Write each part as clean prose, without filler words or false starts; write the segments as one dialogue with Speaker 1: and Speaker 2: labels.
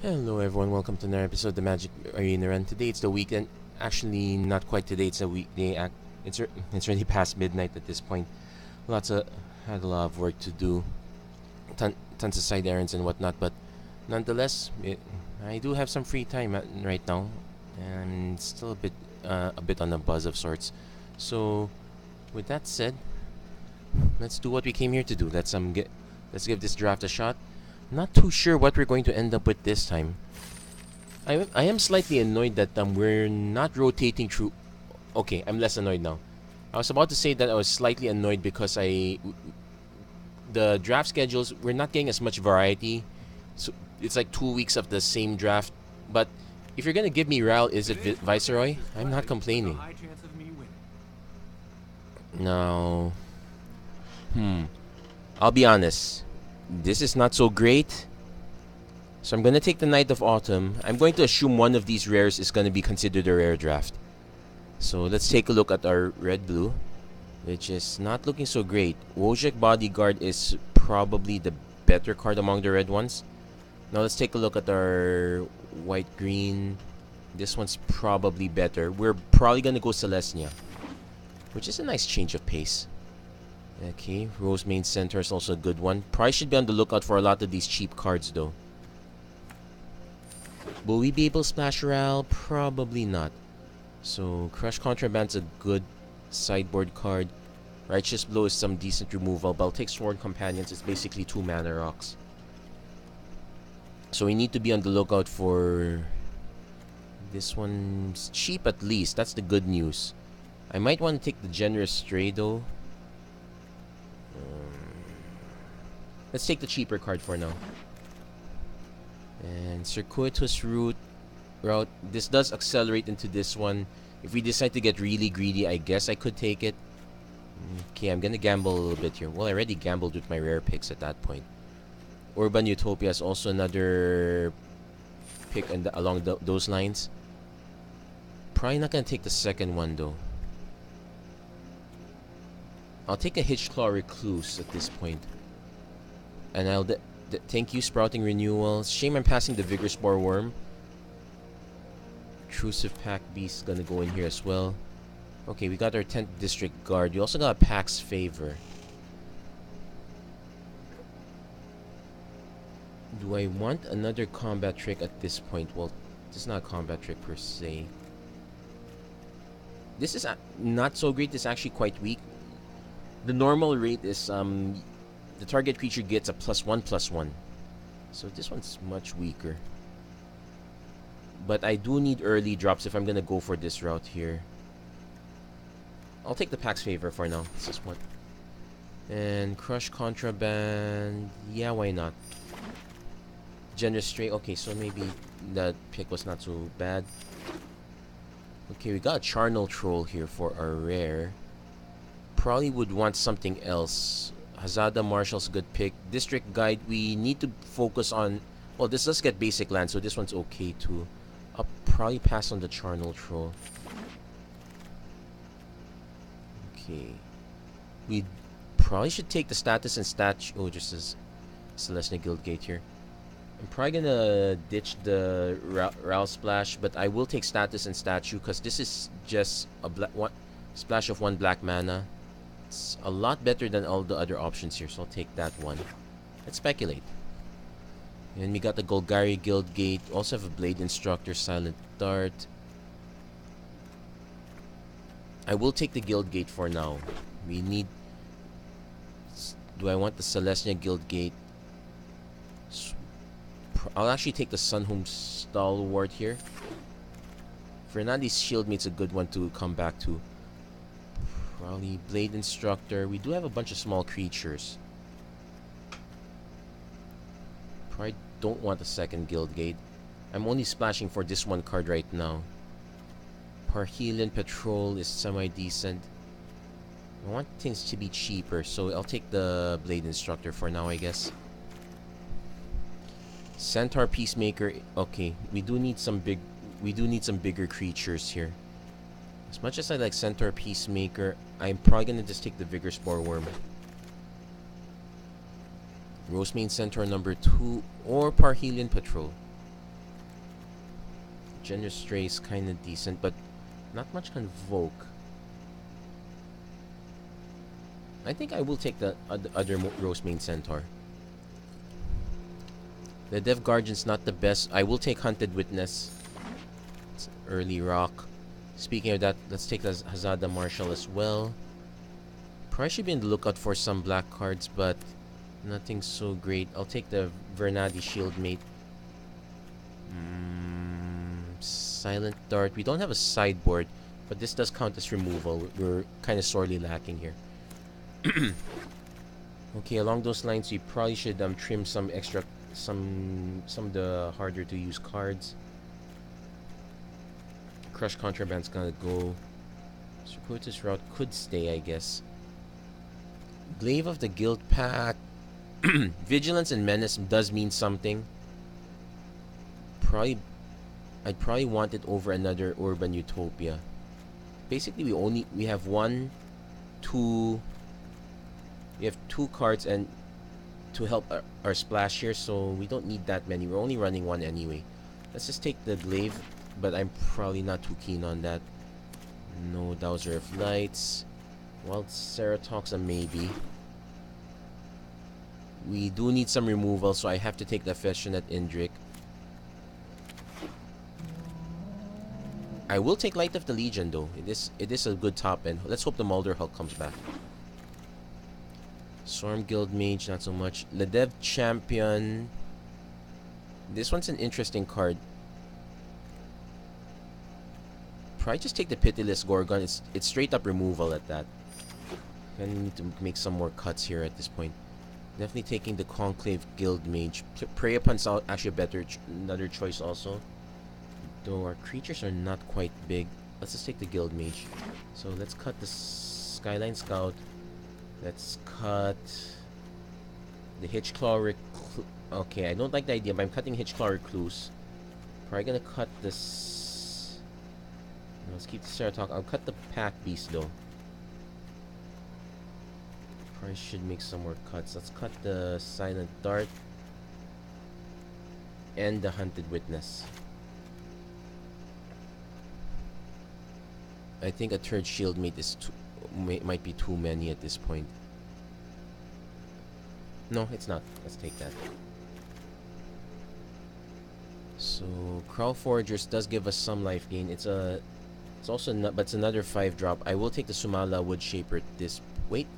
Speaker 1: Hello everyone, welcome to another episode of the Magic Arena Run. Today it's the weekend. Actually, not quite today. It's a weekday. It's already past midnight at this point. Had a lot of work to do, tons of side errands and whatnot. But nonetheless, I do have some free time right now, and still a bit on a buzz of sorts. So, with that said, let's do what we came here to do. Let's give this draft a shot. Not too sure what we're going to end up with this time. I am slightly annoyed that we're not rotating through. Okay, I'm less annoyed now. I was about to say that I was slightly annoyed because the draft schedules, we're not getting as much variety. So it's like 2 weeks of the same draft. But if you're gonna give me Ral, is it Viceroy? I'm not complaining. No. I'll be honest. This is not so great. So I'm gonna take the Knight of Autumn. I'm going to assume one of these rares is gonna be considered a rare draft. So let's take a look at our red-blue, which is not looking so great. Wojak Bodyguard is probably the better card among the red ones. Now let's take a look at our white-green. This one's probably better. We're probably gonna go Celestia, which is a nice change of pace. Okay, Rosemane Centaur is also a good one. Probably should be on the lookout for a lot of these cheap cards though. Will we be able to splash Ral? Probably not. So, Crush Contraband's a good sideboard card. Righteous Blow is some decent removal, but I'll take Sword Companions. It's basically 2 mana rocks. So we need to be on the lookout for... This one's cheap at least. That's the good news. I might want to take the Generous Stray though. Let's take the cheaper card for now. And Circuitous Route. This does accelerate into this one. If we decide to get really greedy, I guess I could take it. Okay, I'm gonna gamble a little bit here. Well, I already gambled with my rare picks at that point. Urban Utopia is also another pick along those lines. Probably not gonna take the second one though. I'll take a Hitchclaw Recluse at this point. And I'll thank you, Sprouting Renewal. Shame I'm passing the Vigor Spore Worm. Intrusive Pack Beast gonna go in here as well. Okay, we got our 10th District Guard. We also got Pack's Favor. Do I want another combat trick at this point? Well, this is not a combat trick per se. This is not so great. This is actually quite weak. The normal rate is the target creature gets a +1/+1. So this one's much weaker. But I do need early drops if I'm gonna go for this route here. I'll take the Pack's Favor for now. This is what. And Crush Contraband. Yeah, why not? Generous Stray. Okay, so maybe that pick was not so bad. Okay, we got a Charnel Troll here for our rare. Probably would want something else. Hazada Marshall's a good pick. District Guide, we need to focus on... Well, this does get basic land, so this one's okay too. I'll probably pass on the Charnel Troll. Okay. We probably should take the status and statue... Oh, just as Celestia Guildgate here. I'm probably gonna ditch the Ral Splash, but I will take status and statue because this is just a splash of 1 black mana. It's a lot better than all the other options here, so I'll take that one. Let's speculate. And we got the Golgari Guildgate. Also have a Blade Instructor, Silent Dart. I will take the Guildgate for now. We need... Do I want the Celestia Guildgate? I'll actually take the Sunhome Stalwart here. Fernandes Shieldmate's a good one to come back to. Probably Blade Instructor. We do have a bunch of small creatures. Probably don't want a second Guildgate. I'm only splashing for this one card right now. Parhelion Patrol is semi-decent. I want things to be cheaper, so I'll take the Blade Instructor for now, I guess. Centaur Peacemaker. Okay, we do need some bigger creatures here. As much as I like Centaur Peacemaker, I'm probably gonna just take the Vigor Spore Worm. Rosemane Centaur number 2 or Parhelion Patrol. Gender Stray is kind of decent, but not much Convoke. I think I will take the other Rose Main Centaur. The Dev Guardian's not the best. I will take Hunted Witness. It's early rock. Speaking of that, let's take the Hazada Marshal as well. Probably should be on the lookout for some black cards, but nothing so great. I'll take the Vernadi Shieldmate. Silent Dart. We don't have a sideboard, but this does count as removal. We're kind of sorely lacking here. Okay, along those lines, we probably should trim some extra, some of the harder to use cards. Crush Contraband's gonna go. Circuitous Route could stay, I guess. Glaive of the Guild Pack. Vigilance and Menace does mean something. I'd probably want it over another Urban Utopia. Basically, we have we have two cards and to help our splash here, so we don't need that many. We're only running one anyway. Let's just take the Glaive, but I'm probably not too keen on that. No Dowser of Lights. Wild Ceratox, a maybe. We do need some removal, so I have to take the Affectionate Indrik. I will take Light of the Legion though. It is a good top end. Let's hope the Mulder Hulk comes back. Storm Guild Mage, not so much. Ledev Champion. This one's an interesting card. Probably just take the Pitiless Gorgon. It's straight up removal at that. Gonna need to make some more cuts here at this point. Definitely taking the Conclave Guild Mage. Prey Upon's actually a better another choice also. Though our creatures are not quite big. Let's just take the Guild Mage. So let's cut the Skyline Scout. Let's cut the Hitchclaw Okay, I don't like the idea, but I'm cutting Hitchclaw Recluse. Probably gonna cut this. Let's keep the Ceratox. I'll cut the Pack Beast though. Probably should make some more cuts. Let's cut the Silent Dart and the Hunted Witness. I think a third Shieldmate is might be too many at this point. No, it's not. Let's take that. So Crow Forgers does give us some life gain. It's also not, but it's another 5-drop. I will take the Sumala Wood Shaper. Wait,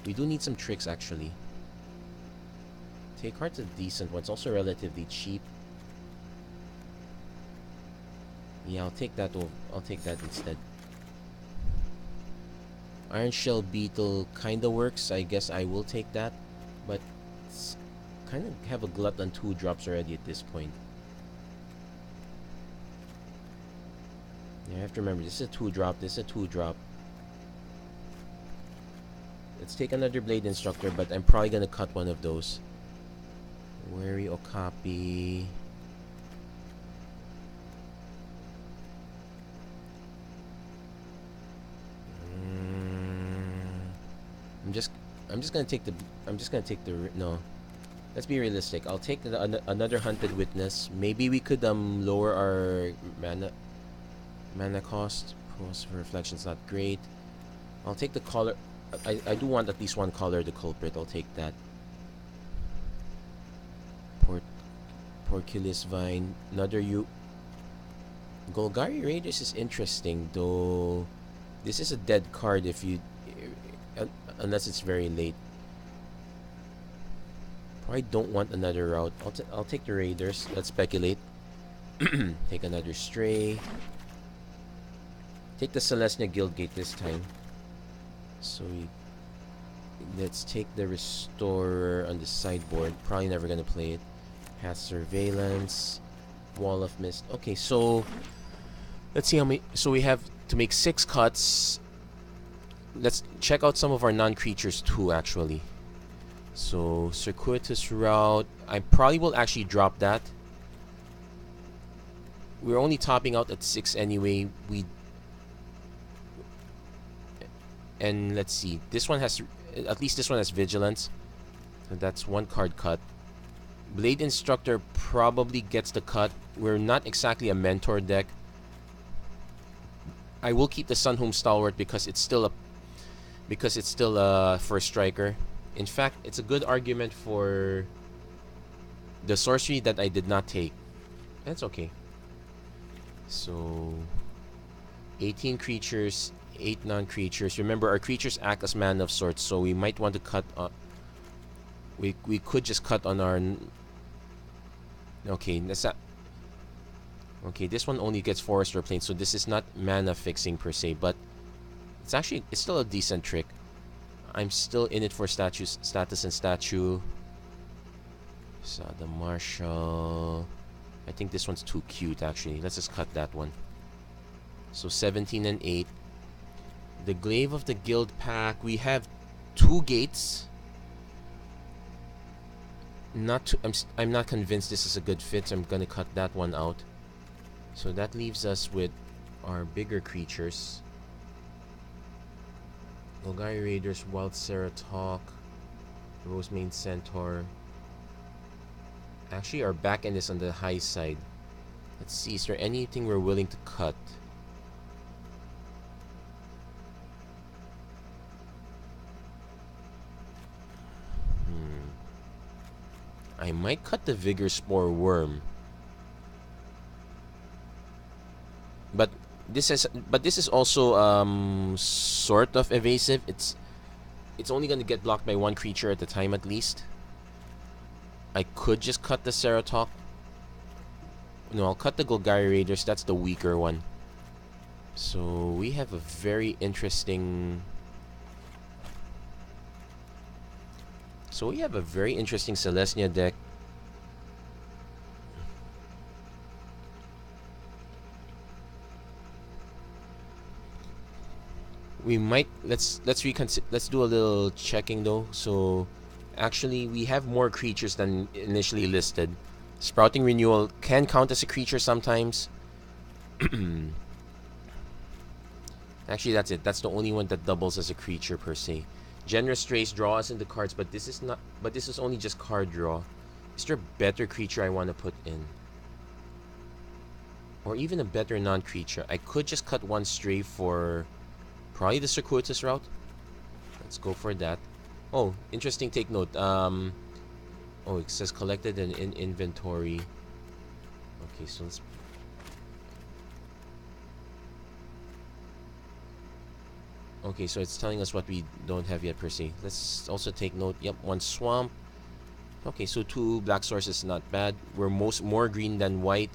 Speaker 1: we do need some tricks actually. Take Heart's a decent one. It's also relatively cheap. Yeah, I'll take that. I'll take that instead. Iron Shell Beetle kinda works. I guess I will take that, but it's kind of have a glut on 2 drops already at this point. Yeah, I have to remember this is a 2-drop. This is a 2-drop. Let's take another Blade Instructor, but I'm probably gonna cut one of those. Wary Okapi. I'm just gonna take the no. Let's be realistic. I'll take another Hunted Witness. Maybe we could lower our mana cost. Pulse for Reflection's not great. I'll take the Collar. I do want at least one Collar the Culprit. I'll take that. Porculus Vine. Another Golgari Raiders is interesting though. This is a dead card if you unless it's very late. Probably don't want another route. I'll take the Raiders. Let's speculate. Take another Stray. Take the Celestia Guildgate this time. So let's take the Restorer on the sideboard. Probably never gonna play it. Has Surveillance. Wall of Mist. Okay, so let's see how many. So we have to make 6 cuts. Let's check out some of our non-creatures too, actually. So, Circuitous Route. I probably will actually drop that. We're only topping out at 6 anyway. And let's see. This one has... At least this one has Vigilance. So that's 1 card cut. Blade Instructor probably gets the cut. We're not exactly a mentor deck. I will keep the Sunhome Stalwart because it's still a first striker. In fact, it's a good argument for the sorcery that I did not take. That's okay. So 18 creatures, 8 non-creatures. Remember, our creatures act as mana of sorts, so we might want to cut. We could just cut on our. Okay, that's not. Okay, this one only gets Forest or Plain, so this is not mana fixing per se, but it's still a decent trick. I'm still in it for status and statue. So the Marshal. I think this one's too cute actually. Let's just cut that one. So 17 and 8. The Glaive of the Guild pack. We have 2 gates. I'm not convinced this is a good fit, so I'm gonna cut that one out. So that leaves us with our bigger creatures. Golgari Raiders, Wild Ceratok, Rosemane Centaur. Actually, our back end is on the high side. Let's see, is there anything we're willing to cut? I might cut the Vigor Spore Worm. But this is also sort of evasive. It's only gonna get blocked by 1 creature at a time at least. I could just cut the Ceratok. No, I'll cut the Golgari Raiders. That's the weaker one. So we have a very interesting. Celestia deck. We might let's do a little checking though. So actually we have more creatures than initially listed. Sprouting Renewal can count as a creature sometimes. Actually that's it. That's the only one that doubles as a creature per se. Generous Trace draw us into cards, but this is only just card draw. Is there a better creature I want to put in? Or even a better non-creature? I could just cut 1 stray for probably the circuitous route. Let's go for that. Oh, interesting take note. Oh, it says collected and in inventory. Okay, so let's. Okay, so it's telling us what we don't have yet per se. Let's also take note. Yep, 1 swamp. Okay, so 2 black sources, not bad. We're more green than white.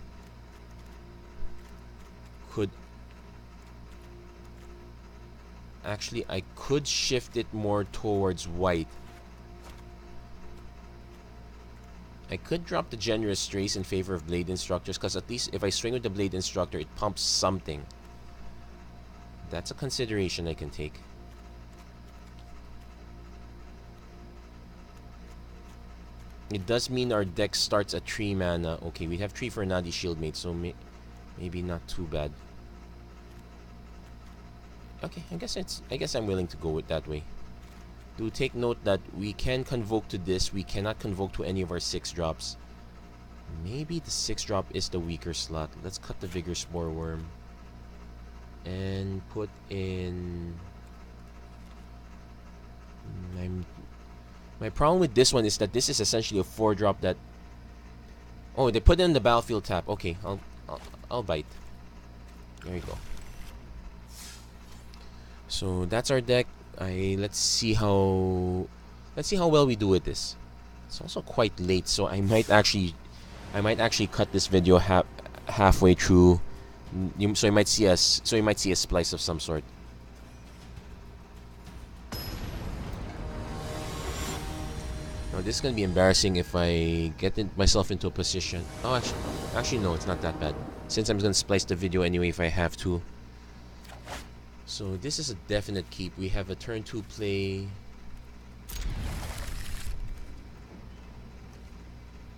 Speaker 1: Actually, I could shift it more towards white. I could drop the Generous Trace in favor of Blade Instructors, because at least if I swing with the Blade Instructor, it pumps something. That's a consideration I can take. It does mean our deck starts at 3 mana. Okay, we have 3 for Nadi Shieldmate, so maybe not too bad. Okay, I guess I'm willing to go with that way. Do take note that we can convoke to this. We cannot convoke to any of our 6 drops. Maybe the 6 drop is the weaker slot. Let's cut the Vigor Spore Worm. And put in. My problem with this one is that this is essentially a 4 drop that. Oh, they put it in the battlefield tap. Okay, I'll bite. There you go. So that's our deck. Let's see how well we do with this. It's also quite late, so I might actually cut this video halfway through. So you might see a splice of some sort. Now this is gonna be embarrassing if I get myself into a position. Oh, actually no, it's not that bad. Since I'm gonna splice the video anyway if I have to. So this is a definite keep. We have a turn 2 play.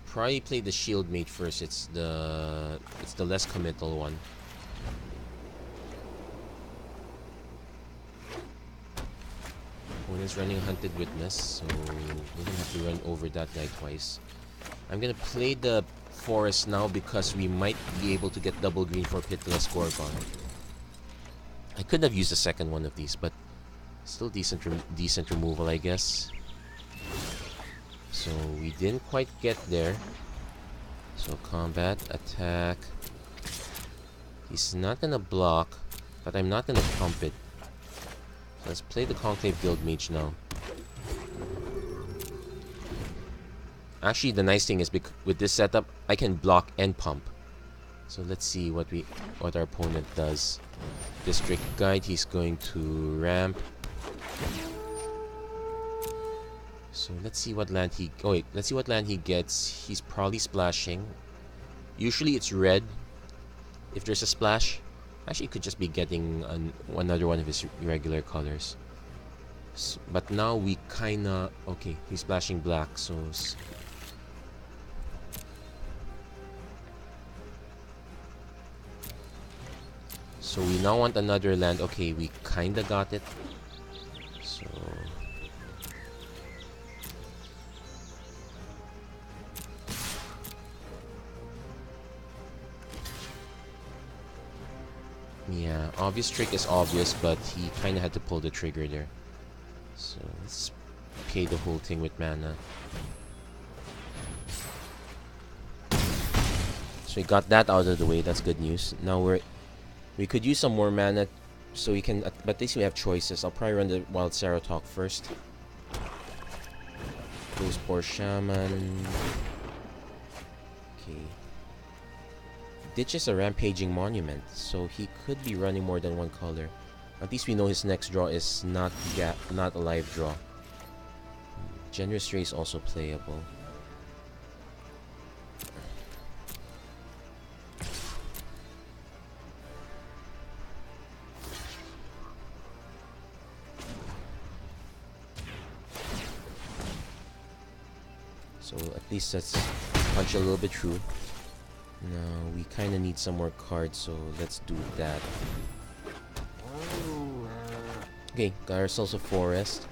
Speaker 1: Probably play the Shieldmate first. It's the less committal one. Opponent's running Hunted Witness, so we're gonna have to run over that guy twice. I'm gonna play the forest now because we might be able to get double green for Pitiless Gorgon. I could have used the second one of these, but still decent removal, I guess. So we didn't quite get there. So combat, attack. He's not gonna block, but I'm not gonna pump it. So let's play the Conclave Guildmage now. Actually, the nice thing is with this setup, I can block and pump. So let's see what our opponent does. District Guide, he's going to ramp. So let's see what land he... Oh wait, let's see what land he gets. He's probably splashing. Usually it's red if there's a splash. Actually, it could just be getting another one of his regular colors. But now we kinda... Okay, he's splashing black, so... So we now want another land. Okay, we kinda got it. So... Yeah, obvious trick is obvious, but he kinda had to pull the trigger there. So let's pay the whole thing with mana. So we got that out of the way. That's good news. Now we could use some more mana, so we can. But at least we have choices. I'll probably run the Wild Ceratalk first. Goes for Shaman. Okay. Ditches a Rampaging Monument, so he could be running more than one color. At least we know his next draw is not a live draw. Generous Ray is also playable. So at least that's punch a little bit through. No, we kind of need some more cards, so let's do that. Okay, got ourselves a forest.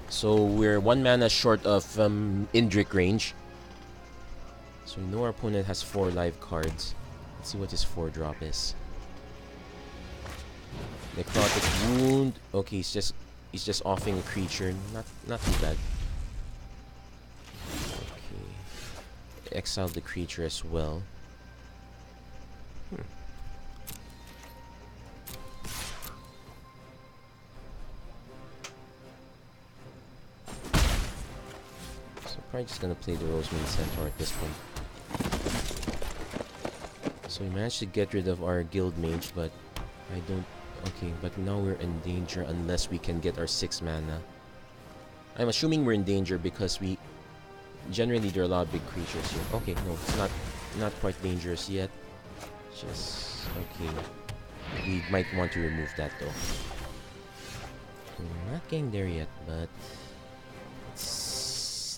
Speaker 1: So we're 1 mana short of Indrik range. So we know our opponent has 4 live cards. Let's see what his 4-drop is. Necrotic Wound. Okay, he's just offing a creature. Not too bad. Okay. Exile the creature as well. Probably just gonna play the Roseman Centaur at this point. So we managed to get rid of our guild mage, but I don't... Okay, but now we're in danger unless we can get our 6 mana. I'm assuming we're in danger because we... Generally, there are a lot of big creatures here. Okay, no, it's not quite dangerous yet. Just... Okay. We might want to remove that, though. We're not getting there yet, but...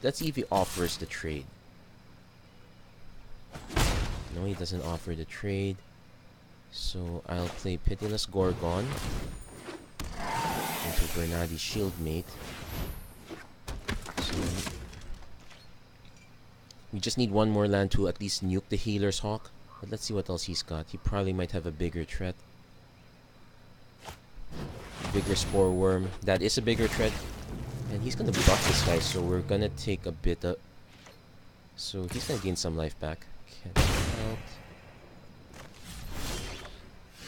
Speaker 1: Let's see if he offers the trade. No, he doesn't offer the trade. So I'll play Pitiless Gorgon into Bernardi's Shieldmate. So we just need one more land to at least nuke the Healer's Hawk. But let's see what else he's got. He probably might have a bigger threat. Bigger Spore Worm. That is a bigger threat. And he's gonna buff this guy, so we're gonna take a bit of... So he's gonna gain some life back. Can't help.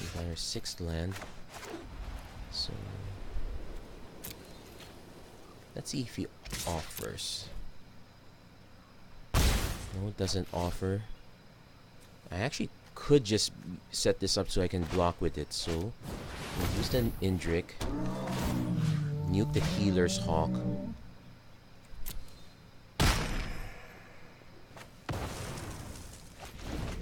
Speaker 1: We got our 6th land. So... Let's see if he offers. No, it doesn't offer. I actually could just set this up so I can block with it. So, we'll use an Indrik. Nuke the Healer's Hawk.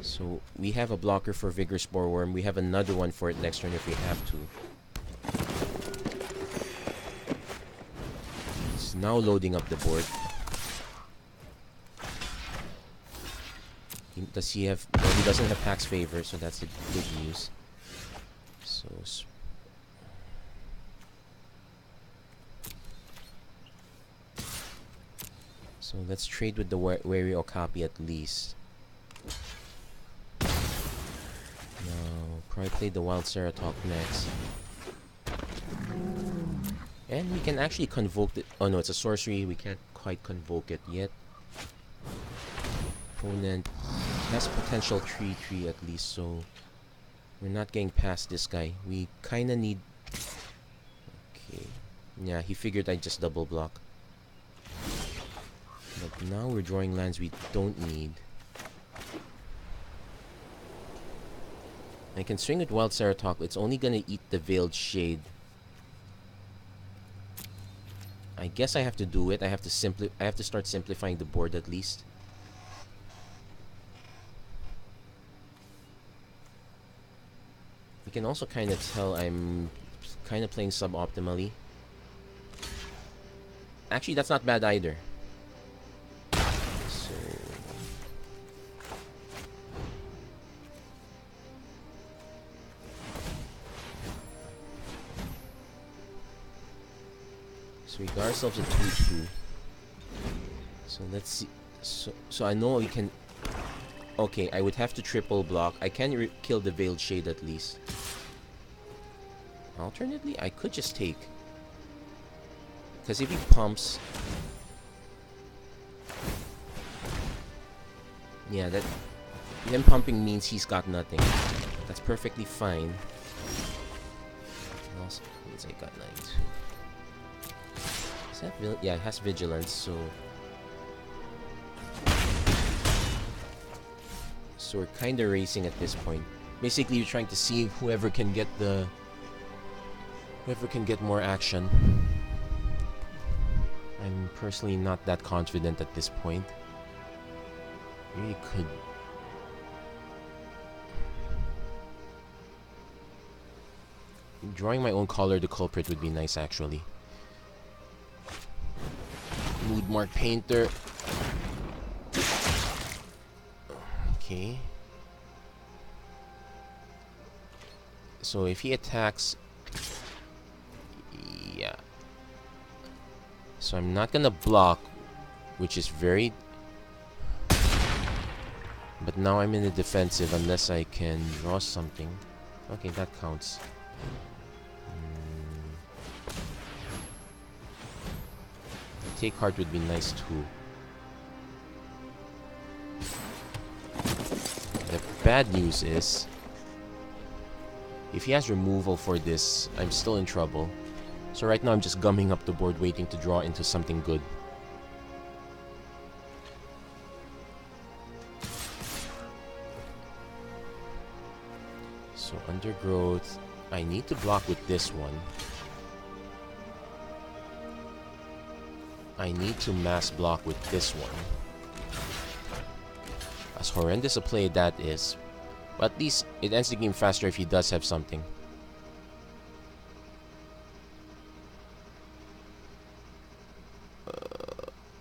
Speaker 1: So we have a blocker for Vigor Spore Worm. We have another one for it next turn if we have to. It's now loading up the board. Does he have... Well, he doesn't have Pax Favor, so that's the good news. So... So let's trade with the Wary Okapi at least. No, probably play the Wild Ceratalk next. And we can actually convoke it. Oh no, it's a sorcery. We can't quite convoke it yet. Opponent has potential 3/3 at least, so we're not getting past this guy. We kinda need... Okay. Yeah, he figured I'd just double block. But now we're drawing lands we don't need. I can swing with Wild Ceratalk. It's only gonna eat the Veiled Shade. I guess I have to do it. I have to start simplifying the board at least. You can also kind of tell I'm kind of playing suboptimally. Actually, that's not bad either. So we got ourselves a 2/2. So let's see. So I know we can... Okay, I would have to triple block. I can kill the Veiled Shade at least. Alternately, I could just take. Because if he pumps... Yeah, that... Him pumping means he's got nothing. That's perfectly fine. Also means I got 9/2. Is that yeah, it has Vigilance, so... So we're kind of racing at this point. Basically, you're trying to see whoever can get the... Whoever can get more action. I'm personally not that confident at this point. Really could... Drawing my own color the culprit would be nice, actually. Moodmark Painter. Okay. So if he attacks... Yeah. So I'm not gonna block, which is very... But now I'm in the defensive unless I can draw something. Okay, that counts. Take Heart would be nice too. The bad news is, if he has removal for this, I'm still in trouble. So right now I'm just gumming up the board waiting to draw into something good. So Undergrowth, I need to block with this one. I need to mass block with this one. As horrendous a play that is, but at least it ends the game faster if he does have something.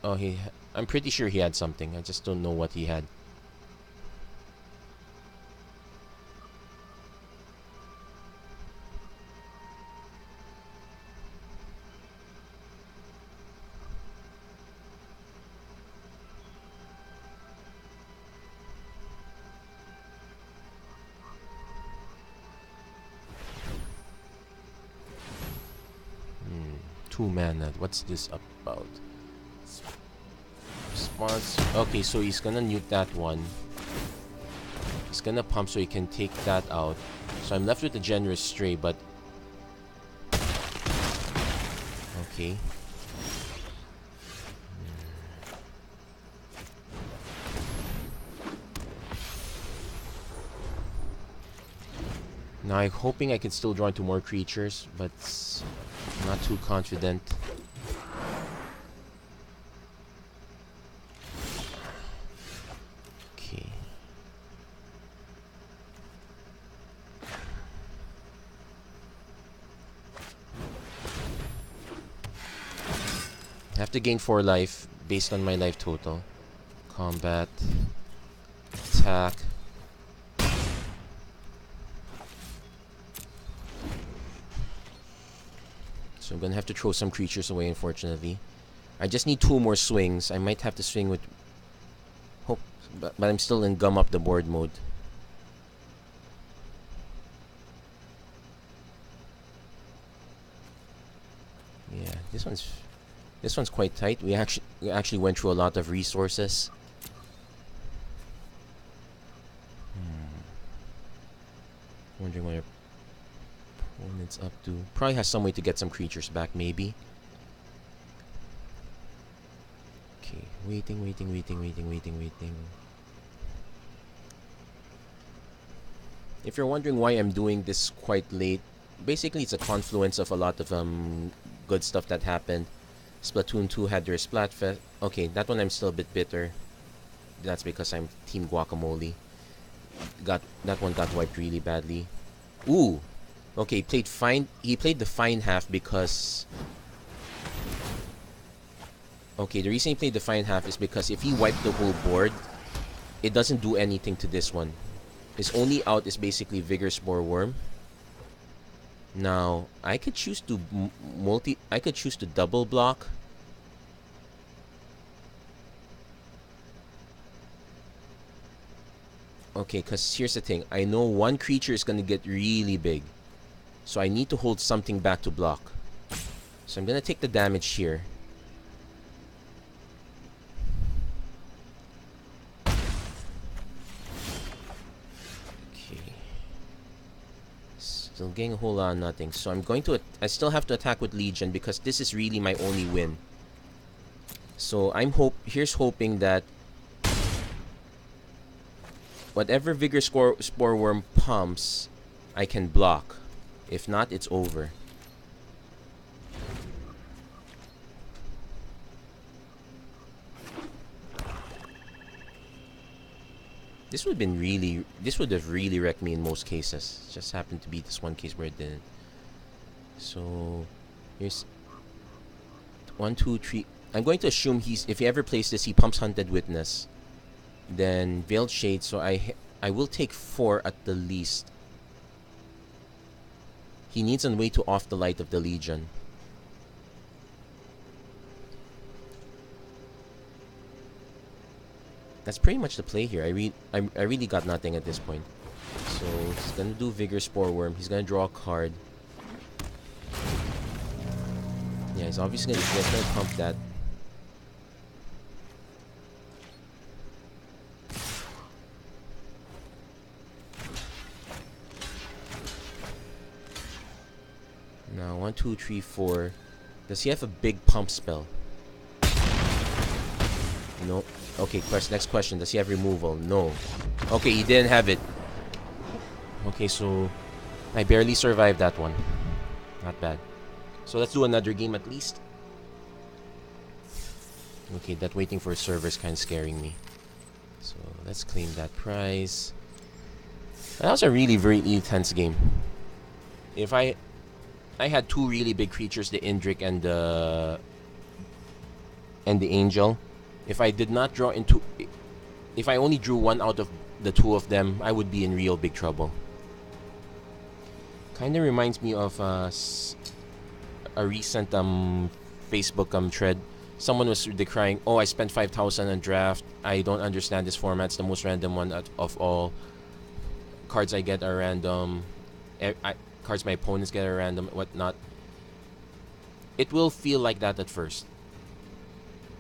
Speaker 1: Oh, I'm pretty sure he had something. I just don't know what he had. Two mana. What's this about? Response. Okay, so he's gonna nuke that one. He's gonna pump so he can take that out. So I'm left with a generous stray, but... Okay. Now I'm hoping I can still draw into more creatures, but I'm not too confident. Okay. I have to gain 4 life based on my life total. Combat. Attack. So I'm gonna have to throw some creatures away, unfortunately. I just need 2 more swings. I might have to swing with hope, but I'm still in gum up the board mode. Yeah, this one's quite tight. We actually went through a lot of resources. Wondering what our opponent's up to. Probably has some way to get some creatures back, maybe. Okay, waiting. If you're wondering why I'm doing this quite late, basically it's a confluence of a lot of good stuff that happened. Splatoon 2 had their Splatfest. Okay, that one I'm still a bit bitter. That's because I'm Team Guacamole. That one got wiped really badly. Ooh. Okay, he played the fine half because... Okay, the reason he played the fine half is because if he wiped the whole board, it doesn't do anything to this one. His only out is basically Vigor Spore Worm. Now, I could choose to double block. Okay, because here's the thing. I know one creature is going to get really big. So I need to hold something back to block. So I'm going to take the damage here. Okay. Still getting a whole lot of nothing. So I'm going to... I still have to attack with Legion because this is really my only win. So here's hoping that whatever Vigor Spore Worm pumps, I can block. If not, it's over. This would have really wrecked me in most cases. It just happened to be this one case where it didn't. So here's 1, 2, 3. I'm going to assume if he ever plays this, he pumps Hunted Witness. Then Veiled Shade, so I will take 4 at the least. He needs a way to off the light of the Legion. That's pretty much the play here. I really got nothing at this point. So he's gonna do Vigor Spore Worm. He's gonna draw a card. Yeah, he's obviously gonna pump that. Now 1, 2, 3, 4. Does he have a big pump spell? No. Okay, next question. Does he have removal? No. Okay, he didn't have it. Okay, so I barely survived that one. Not bad. So let's do another game at least. Okay, that waiting for a server is kind of scaring me. So let's claim that prize. That was a really very intense game. If I had 2 really big creatures, the Indrik and the Angel. If I did not draw into... If I only drew 1 out of the 2 of them, I would be in real big trouble. Kind of reminds me of a recent Facebook thread. Someone was decrying, oh, I spent 5,000 on draft. I don't understand this format. It's the most random one of all. Cards I get are random. Cards my opponents get are random, whatnot. It will feel like that at first.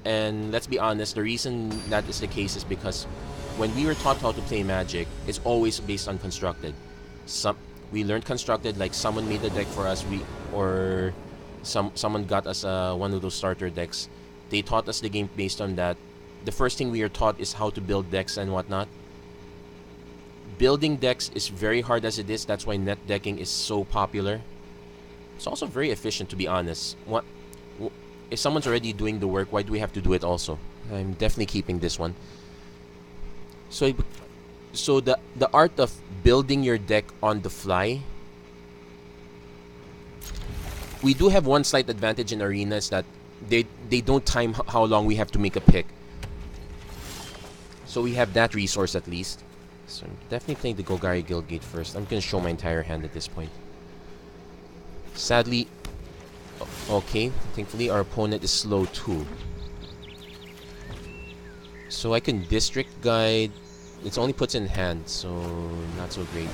Speaker 1: And let's be honest, the reason that is the case is because when we were taught how to play Magic, it's always based on constructed. We learned constructed, like someone made a deck for us, someone got us one of those starter decks. They taught us the game based on that. The first thing we are taught is how to build decks and whatnot. Building decks is very hard as it is. That's why net decking is so popular. It's also very efficient, to be honest. If someone's already doing the work, why do we have to do it also? I'm definitely keeping this one. So the art of building your deck on the fly. We do have one slight advantage in Arena is that they don't time how long we have to make a pick. So we have that resource at least. So I'm definitely playing the Golgari Guildgate first. I'm going to show my entire hand at this point. Sadly, okay, thankfully our opponent is slow too. So I can district guide. It's only puts in hand, so not so great.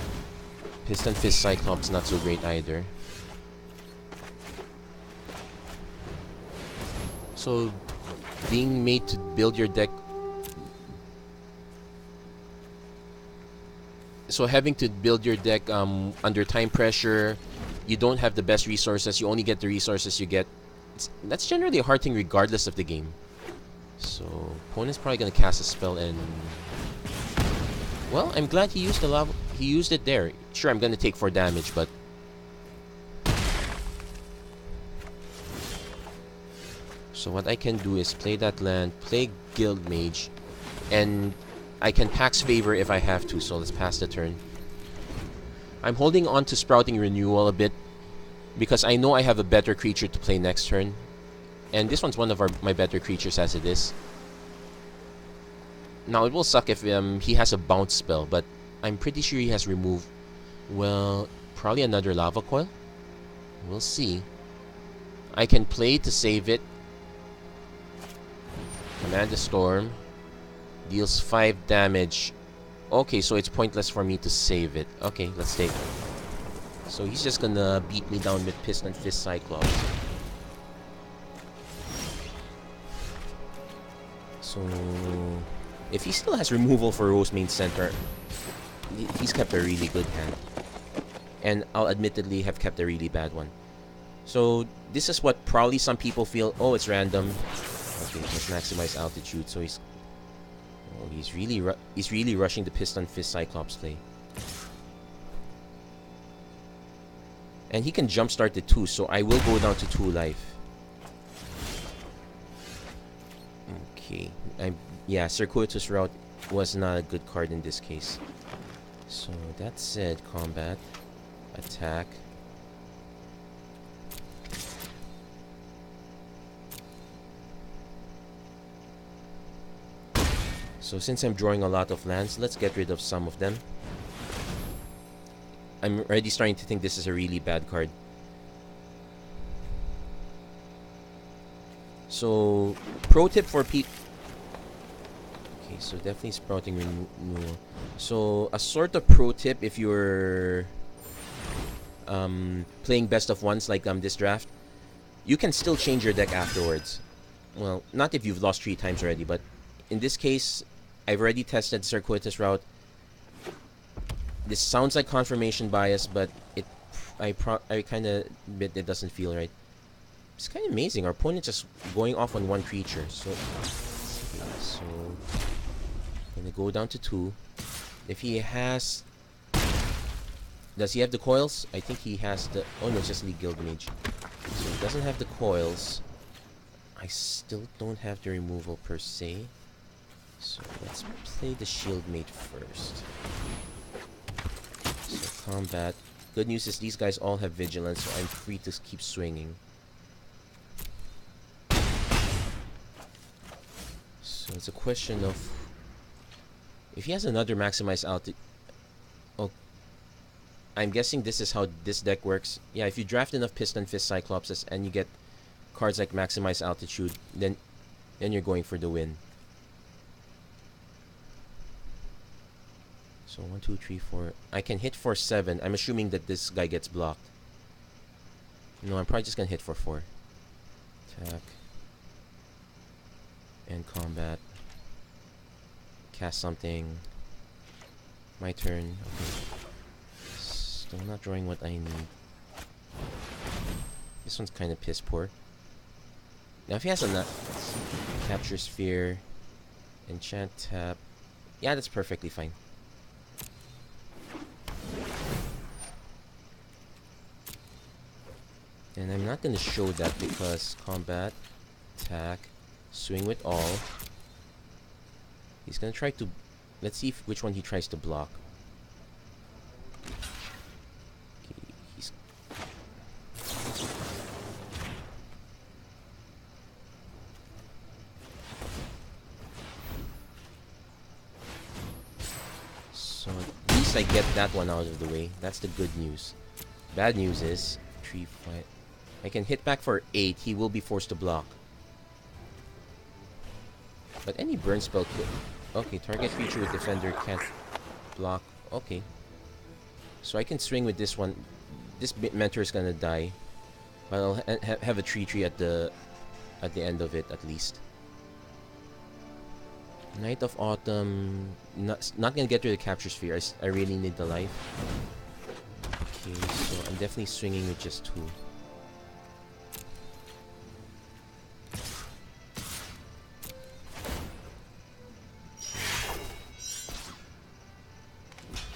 Speaker 1: Piston Fist Cyclops not so great either. So being made to build your deck. So having to build your deck under time pressure, you don't have the best resources. You only get the resources you get. That's generally a hard thing regardless of the game. So opponent's probably gonna cast a spell and, well, I'm glad he used the lava. He used it there. Sure, I'm gonna take 4 damage, but so what I can do is play that land, play Guild Mage, and I can Pax Favor if I have to. So let's pass the turn. I'm holding on to Sprouting Renewal a bit because I know I have a better creature to play next turn. And this one's one of my better creatures as it is. Now, it will suck if he has a bounce spell, but I'm pretty sure he has remove. Well, probably another Lava Coil. We'll see. I can play to save it. Command the Storm. Deals 5 damage. Okay, so it's pointless for me to save it. Okay, let's take it. So he's just gonna beat me down with Piston Fist Cyclops. So if he still has removal for Rosemain Center, he's kept a really good hand. And I'll admittedly have kept a really bad one. So this is what probably some people feel, oh, it's random. Okay, let's maximize altitude. So he's really rushing the Piston Fist Cyclops play. And he can jumpstart it too, so I will go down to 2 life. Okay, yeah, Circuitous Route was not a good card in this case. So that said, combat, attack. So since I'm drawing a lot of lands, let's get rid of some of them. I'm already starting to think this is a really bad card. So, pro tip for people. Okay, so definitely Sprouting Renewal. So, a sort of pro tip if you're playing best of ones like this draft, you can still change your deck afterwards. Well, not if you've lost 3 times already, but in this case, I've already tested Circuitous Route. This sounds like confirmation bias, but I kind of admit it doesn't feel right. It's kind of amazing. Our opponent just going off on 1 creature. So, okay, so gonna go down to 2. If he has, does he have the coils? I think he has the. Oh no, it's just League Guild Mage. So he doesn't have the coils. I still don't have the removal per se. So let's play the Shield Mate first. So combat. Good news is these guys all have vigilance, so I'm free to keep swinging. So it's a question of if he has another maximized altitude. Oh, I'm guessing this is how this deck works. Yeah, if you draft enough Piston Fist Cyclopses and you get cards like maximized altitude, then you're going for the win. So 1, 2, 3, 4. I can hit for 7. I'm assuming that this guy gets blocked. No, I'm probably just gonna hit for 4. Attack. And combat. Cast something. My turn. Okay. Still not drawing what I need. This one's kind of piss poor. Now if he has a Capture Sphere, Enchant Tap. Yeah, that's perfectly fine. And I'm not going to show that because combat, attack, swing with all. He's going to try to... Let's see which one he tries to block. Okay, he's... So at least I get that one out of the way. That's the good news. Bad news is 3, 5... I can hit back for 8. He will be forced to block. But any burn spell could... Okay, target creature with defender can't block. Okay. So I can swing with this one. This mentor is gonna die. But I'll have a 3/3 at the end of it, at least. Night of Autumn... Not gonna get rid of the Capture Sphere. I really need the life. Okay, so I'm definitely swinging with just 2.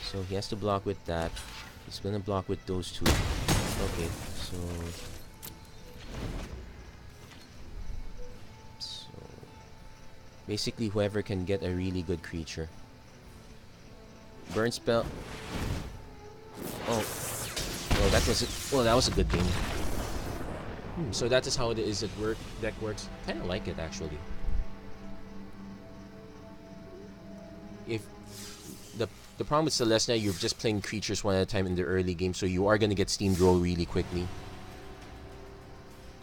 Speaker 1: So he has to block with that. He's gonna block with those 2. Okay, so basically whoever can get a really good creature. Burn spell. Oh, that was it. Well, that was a good game. So that is how it is. Deck works. Kind of like it actually. If the problem with Celestia, you're just playing creatures one at a time in the early game, so you are gonna get steamroll really quickly.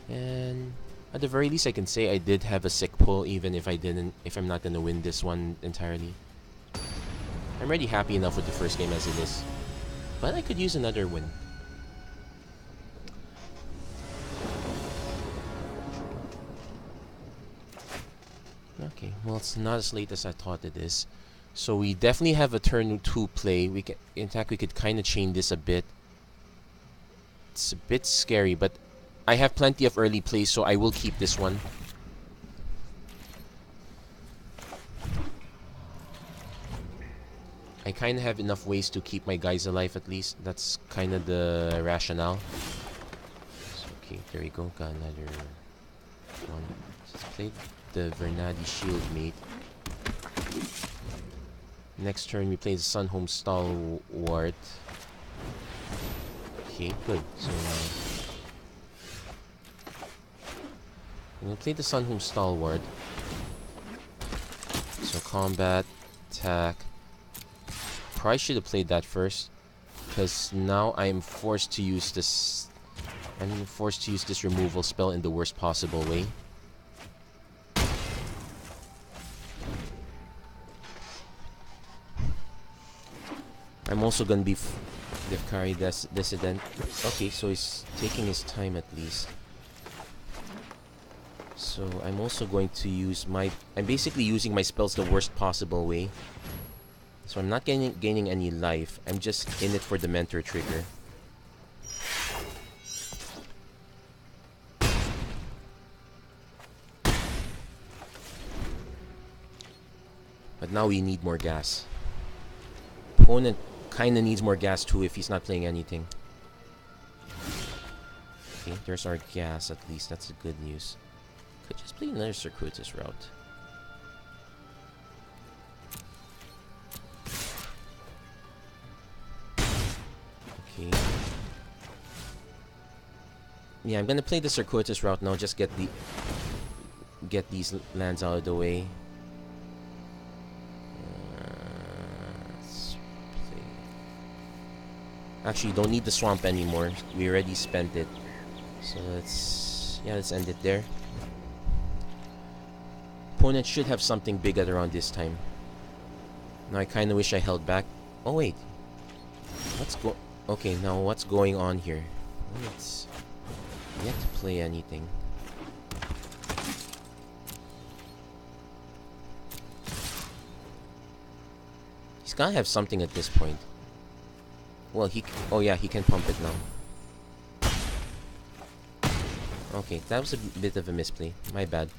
Speaker 1: And at the very least, I can say I did have a sick pull, even if I'm not gonna win this one entirely. I'm already happy enough with the first game as it is, but I could use another win. Okay, well, it's not as late as I thought it is. So we definitely have a turn 2 play. In fact, we could kind of chain this a bit. It's a bit scary, but I have plenty of early plays, so I will keep this one. I kind of have enough ways to keep my guys alive, at least. That's kind of the rationale. So, okay, there we go. Got another one. Just played the Vernadi Shield Mate. Next turn, we play the Sunhome Stalwart. Okay, good. So, we'll play the Sunhome Stalwart. So, combat, attack. Probably should have played that first, because now I am forced to use this. I'm forced to use this removal spell in the worst possible way. I'm also gonna be Defkari Dissident. Okay, so he's taking his time at least. So I'm also going to use I'm basically using my spells the worst possible way. So I'm not gaining any life. I'm just in it for the mentor trigger. But now we need more gas. Opponent kinda needs more gas too if he's not playing anything. Okay, there's our gas at least. That's the good news. Could just play another circuitous route. Okay. Yeah, I'm gonna play the circuitous route now. Just get these lands out of the way. Actually, don't need the swamp anymore. We already spent it. So let's end it there. Opponent should have something big at around this time. Now I kind of wish I held back. Oh wait, okay, now what's going on here? Let's yet to play anything. He's gotta have something at this point. Well, oh yeah, he can pump it now. Okay, that was a bit of a misplay. My bad.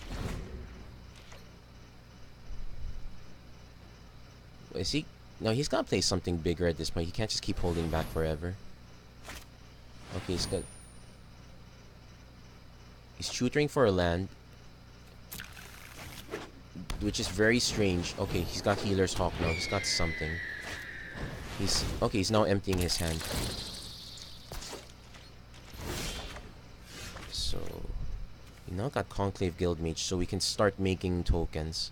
Speaker 1: Is he? No, he's gotta play something bigger at this point. He can't just keep holding back forever. Okay, he's tutoring for a land, which is very strange. Okay, he's got Healer's Hawk now. He's got something. He's now emptying his hand. So we now got Conclave Guildmage, so we can start making tokens.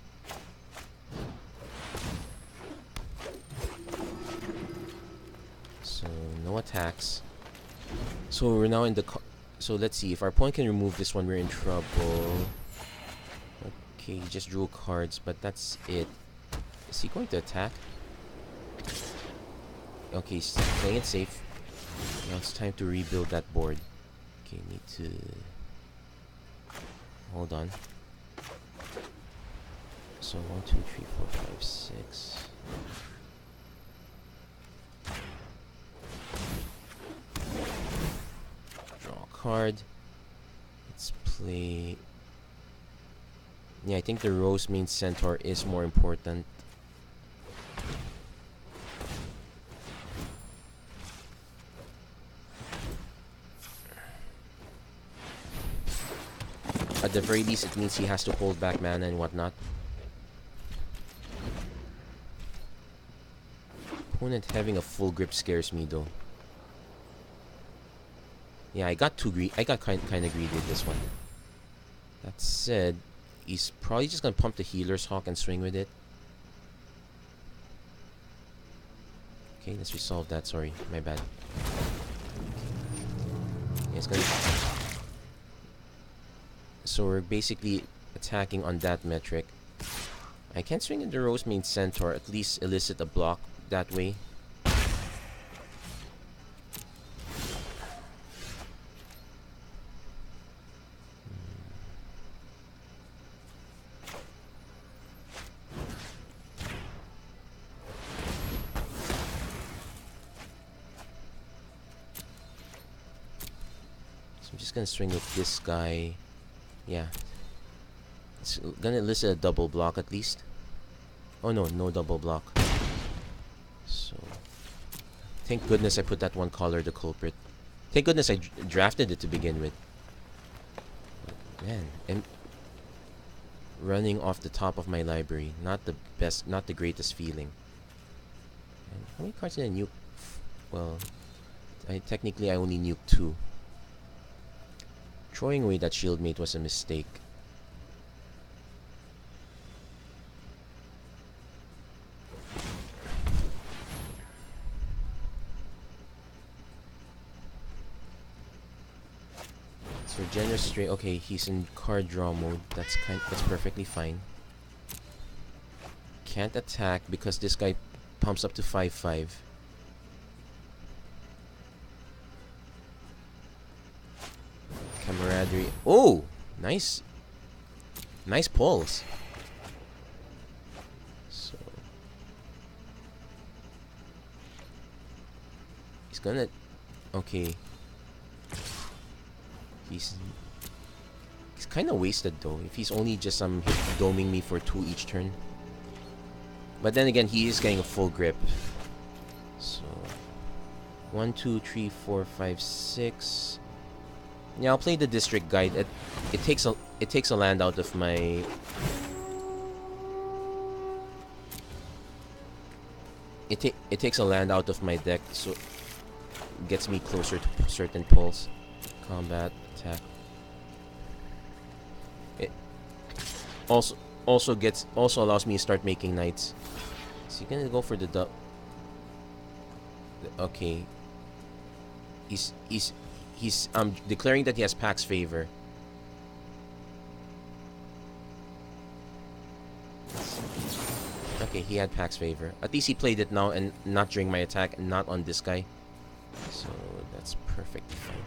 Speaker 1: So no attacks. So we're now in the so let's see if our opponent can remove this one. We're in trouble. Okay, he just drew cards, but that's it. Is he going to attack? Okay, he's playing it safe. Now it's time to rebuild that board. Okay, need to... Hold on. So 1, 2, 3, 4, 5, 6. Draw a card. Let's play... Yeah, I think the Rose Mane Centaur is more important. At the very least, it means he has to hold back mana and whatnot. Opponent having a full grip scares me though. Yeah, I got kind of greedy with this one. That said, he's probably just gonna pump the Healer's Hawk and swing with it. Okay, let's resolve that. Sorry, my bad. Yeah, it's gonna... So we're basically attacking on that metric. I can swing in the Rose Mane Centaur, at least elicit a block that way. So I'm just gonna swing with this guy. Yeah. It's gonna elicit a double block at least. Oh no, no double block. So, thank goodness I put that one color, the culprit. Thank goodness I drafted it to begin with. But man, and running off the top of my library, not the best, not the greatest feeling. And how many cards did I nuke? Well, technically I only nuked 2. Throwing away that shield mate was a mistake. So generous straight. Okay, he's in card draw mode. That's perfectly fine. Can't attack because this guy pumps up to 5/5. Camaraderie. Oh, nice. Nice pulls. So he's gonna... Okay. He's kind of wasted though. If he's only just hit doming me for 2 each turn. But then again, he is getting a full grip. So 1, 2, 3, 4, 5, 6. Yeah, I'll play the district guide. It takes a land out of my... It takes a land out of my deck, so it gets me closer to certain pulls. Combat, attack. It also allows me to start making knights. So you're gonna go for the okay. He's declaring that he has Pax Favor. Okay, he had Pax Favor. At least he played it now and not during my attack and not on this guy. So that's perfectly fine.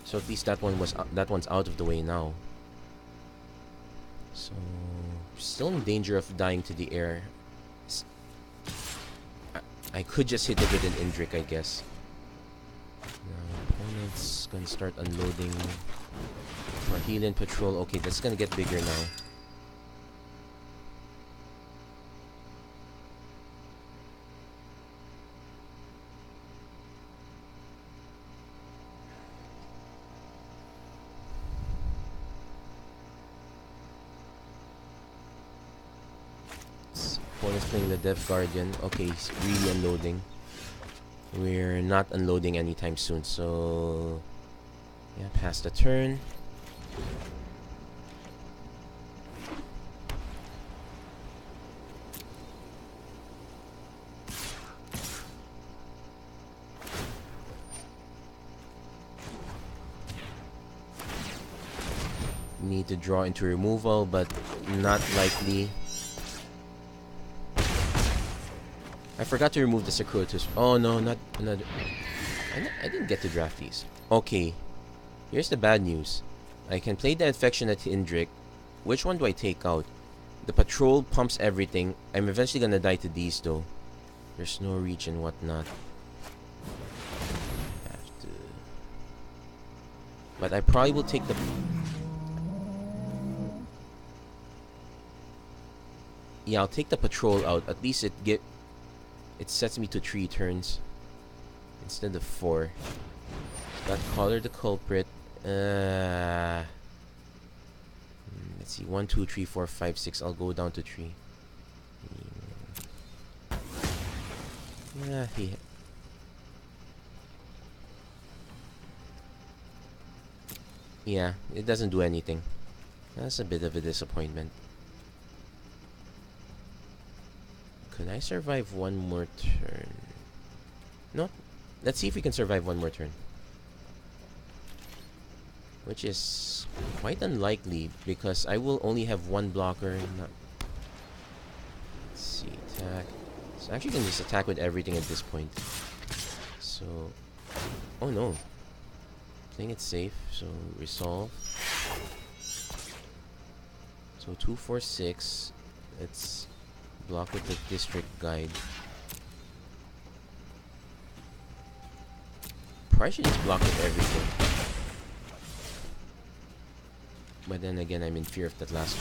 Speaker 1: So at least that one's out of the way now. So still in danger of dying to the air. I could just hit it with an Indrik, I guess. Now, opponent's gonna start unloading for Healing Patrol. Okay, that's gonna get bigger now. Opponent's playing the Death Guardian. Okay, he's really unloading. We're not unloading anytime soon, so... Yeah, pass the turn. need to draw into removal, but not likely. I forgot to remove the Secrotus. Oh no, not another. I didn't get to draft these. Okay, here's the bad news. I can play the Affectionate Hindrick. Which one do I take out? The Patrol pumps everything. I'm eventually gonna die to these though. There's no reach and whatnot. Have to. But I probably will take the. Yeah, I'll take the Patrol out. At least it sets me to 3 turns instead of 4. Got Collar the Culprit. Let's see, 1, 2, 3, 4, 5, 6. I'll go down to 3. Yeah, yeah, it doesn't do anything. That's a bit of a disappointment. Could I survive one more turn? No. Let's see if we can survive one more turn. Which is quite unlikely because I will only have one blocker. Let's see, attack. So actually can just attack with everything at this point. So, oh no. Playing it safe, so resolve. So 2, 4, 6. Let's block with the District Guide. Probably should just block with everything. But then again, I'm in fear of that last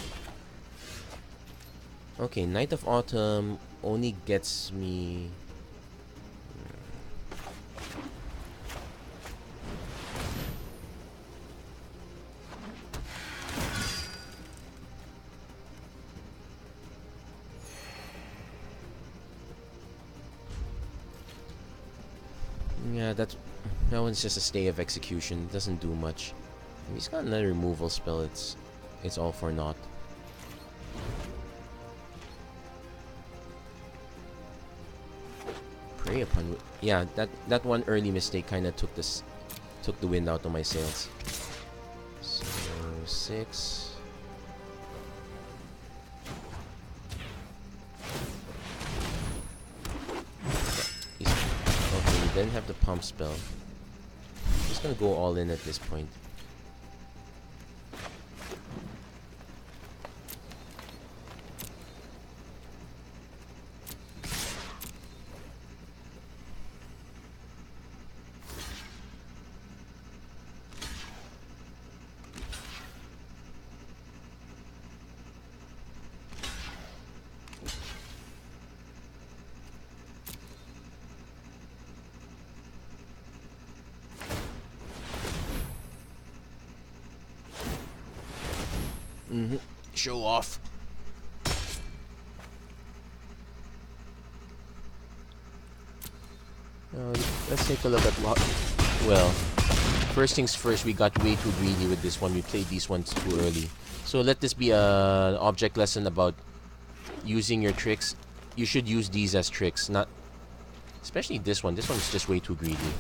Speaker 1: one. Okay, Night of Autumn only gets me. Yeah, that one's just a stay of execution. It doesn't do much. He's got another removal spell. It's all for naught. Prey upon. Yeah, that one early mistake kind of took the wind out of my sails. So 6. Okay, we didn't have the pump spell. I'm just gonna go all in at this point. Show off. Let's take a look at what. Well, first things first, we got way too greedy with this one. We played these ones too early. So let this be an object lesson about using your tricks. You should use these as tricks, not especially this one. This one's just way too greedy.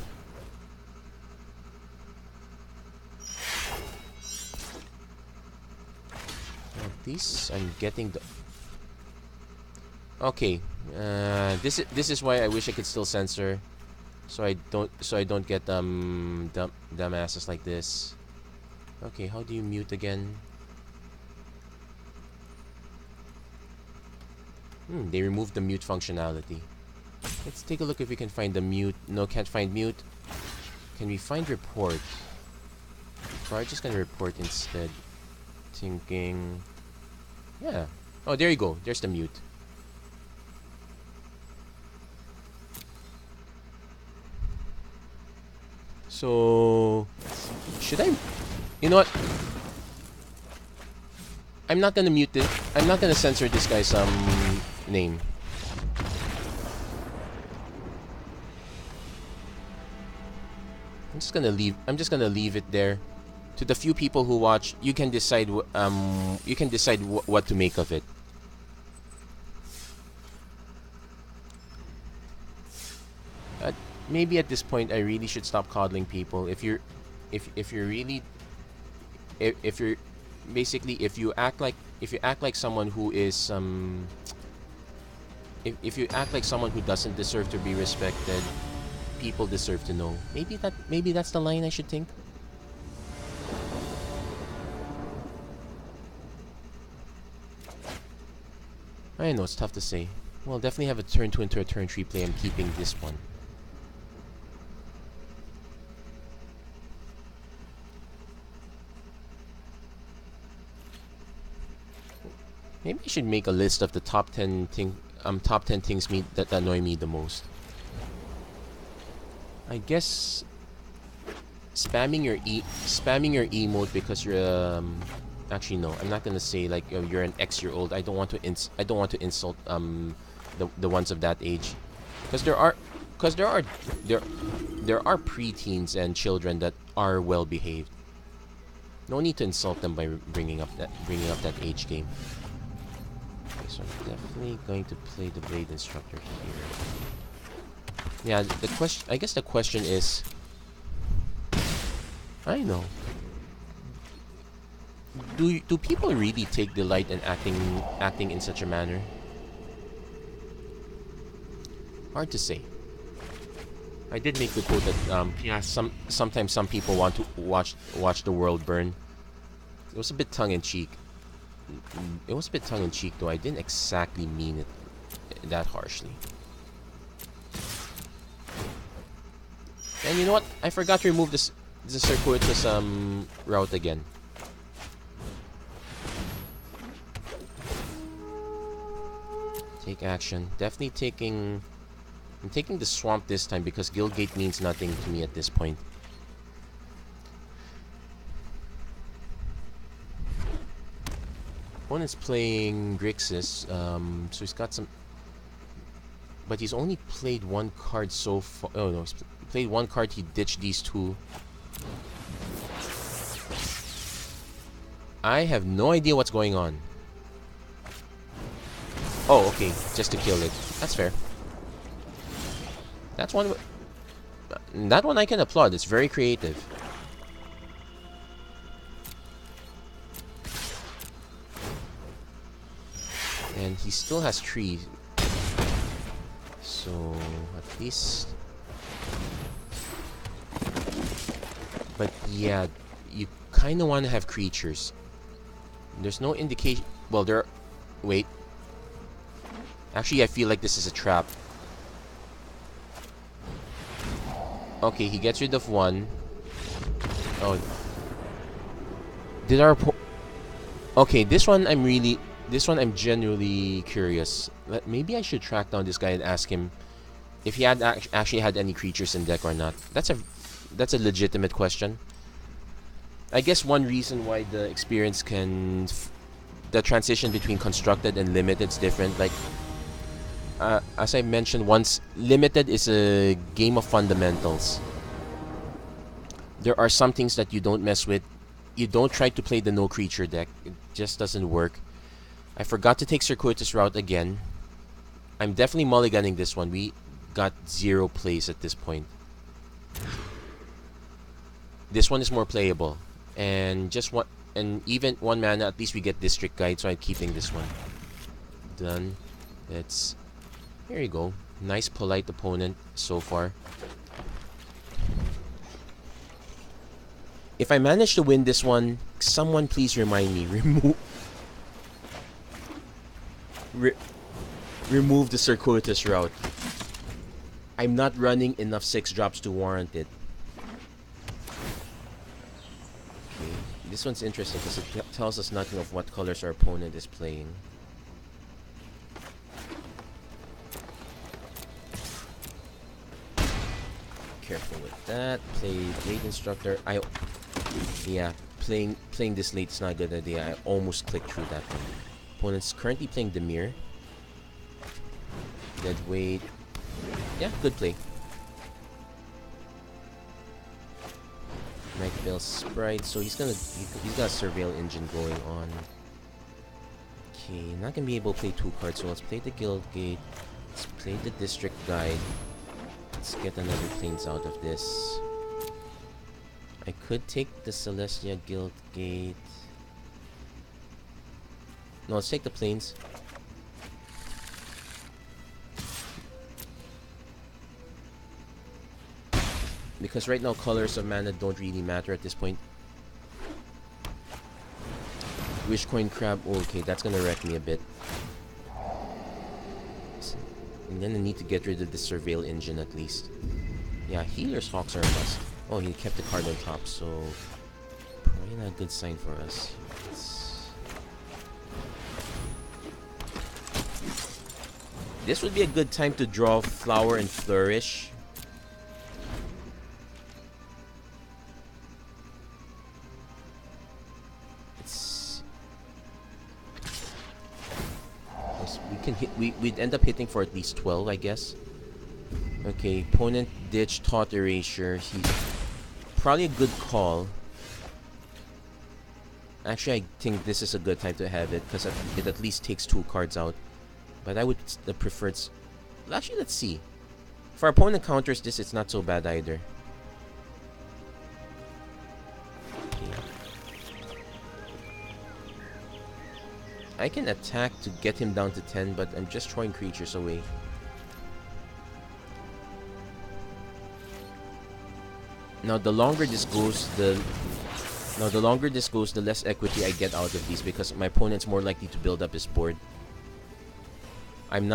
Speaker 1: These I'm getting the. Okay, this is why I wish I could still censor, so I don't get dumbasses like this. Okay, how do you mute again? They removed the mute functionality. Let's take a look if we can find the mute. No, can't find mute. Can we find report? Probably just gonna report instead. Thinking. Yeah. Oh, there you go. There's the mute. So, should I? You know what? I'm not gonna mute it. I'm not gonna censor this guy's name. I'm just gonna leave it there. To the few people who watch, you can decide. What to make of it. Maybe at this point, I really should stop coddling people. If you're basically, if you act like someone who is if you act like someone who doesn't deserve to be respected, people deserve to know. Maybe that's the line I should think. I know it's tough to say. Well, definitely have a turn 2 into a turn 3 play. I'm keeping this one. Maybe I should make a list of the top 10 things that annoy me the most. I guess spamming your emote because you're actually no, I'm not gonna say like you're an X-year-old. I don't want to insult the ones of that age, because there are preteens and children that are well behaved. No need to insult them by bringing up that age game. Okay, so I'm definitely going to play the Blade Instructor here. Yeah, I guess the question is, I know. Do people really take delight in acting in such a manner? Hard to say. I did make the quote that yeah, sometimes some people want to watch the world burn. It was a bit tongue in cheek. Though I didn't exactly mean it that harshly. And you know what? I forgot to remove the circuitous route again. Take action. Definitely taking... I'm taking the swamp this time because Guildgate means nothing to me at this point. Opponent's playing Grixis, so he's got some... But he's only played one card so far. Oh no, he's played one card, he ditched these two. I have no idea what's going on. Oh, okay, just to kill it. That's fair. That's one... That one I can applaud, it's very creative. And he still has trees. So, at least... But yeah, you kind of want to have creatures. There's no indication... Well, there... Wait. Actually, I feel like this is a trap. Okay, he gets rid of one. Oh. Did our... Okay, this one I'm genuinely curious. Maybe I should track down this guy and ask him if he had actually had any creatures in deck or not. That's a legitimate question. I guess one reason why the experience can... the transition between constructed and limited is different. Like, as I mentioned once, limited is a game of fundamentals. There are some things that you don't mess with. You don't try to play the no creature deck. It just doesn't work. I forgot to take circuitous route again. I'm definitely mulliganing this one. We got 0 plays at this point. This one is more playable. And just one, and even 1 mana, at least we get District Guide, so I'm keeping this one. Done. That's... Here you go. Nice polite opponent so far. If I manage to win this one, someone please remind me. Remove the circuitous route. I'm not running enough 6-drops to warrant it. Okay. This one's interesting because it tells us nothing of what colors our opponent is playing. Careful with that. Play Blade Instructor. Yeah, playing this late is not a good idea. I almost clicked through that one. Opponent's currently playing Demir. Dead weight. Yeah, good play. Nightveil Sprite. So he's got a Surveil engine going on. Okay, not gonna be able to play 2 cards. So let's play the Guildgate. Let's play the District Guide. Let's get another planes out of this. I could take the Celestia Guildgate. No, let's take the plains. Because right now, colors of mana don't really matter at this point. Wishcoin Crab. Oh, okay, that's gonna wreck me a bit. I'm gonna need to get rid of the Surveil engine at least. Yeah, Healer's Hawks are a must. Oh, he kept the card on top, so probably not a good sign for us. This would be a good time to draw Flower and Flourish. We'd end up hitting for at least 12, I guess. Okay, opponent ditch Thought Erasure. He's probably a good call. Actually, I think this is a good time to have it because it at least takes 2 cards out. But I would prefer it. Well, actually, let's see. If our opponent counters this, it's not so bad either. I can attack to get him down to 10, but I'm just throwing creatures away. Now, the longer this goes, the less equity I get out of these because my opponent's more likely to build up his board. I'm